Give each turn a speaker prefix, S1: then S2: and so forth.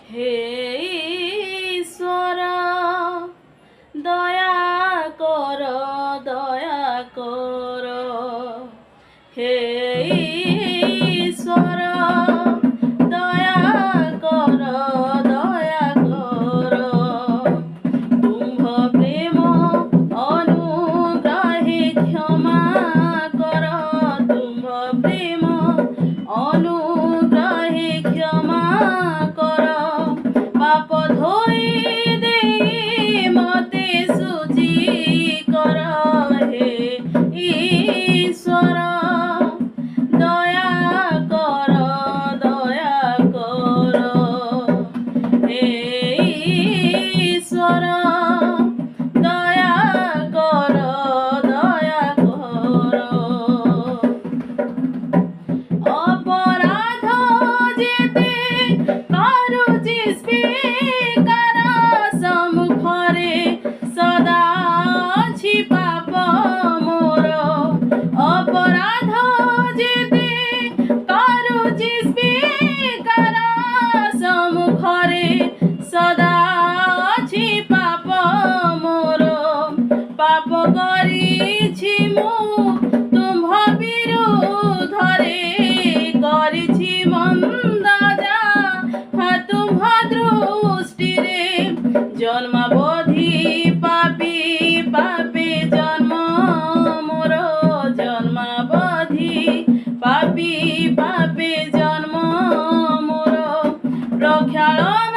S1: হে ঈশ্বর দয়া কর দয়া কর। হে ঈশ্বর দয়া কর দয়া কর। তুম্ভ প্রেম অনুগ্রহে ক্ষমা কর। তুম্ভ প্রেম অনুগ্রহে ক্ষমা কর। পাপ ধোই দেই মতে শুচি কর। হে ঈশ্বর দয়া কর দয়া কর। হে ঈশ্বর দয়া কর দয়া কর। অপরাধ যেতে কারুচি স্বীকার। সম্মুখরে সদা ଅଛି পাপ মোর। অপরাধ যেতে কারুচি স্বীকার। সম্মুখরে সদা ଅଛି পাপ মোর। পাপ କରିଛି ମୁଁ ତୁମ୍ଭ ବିରୁଦ୍ଧରେ। କରିଛି ମନ୍ଦ ଯାହା ତୁମ୍ଭ ଦୃଷ୍ଟିରେ। ଜନ୍ମାବଧି ପାପୀ ପାପେ ଜନ୍ମ ମୋର। ଜନ୍ମାବଧି ପାପୀ ପାପେ ଜନ୍ମ ମୋର। ପ୍ରକ୍ଷାଳନ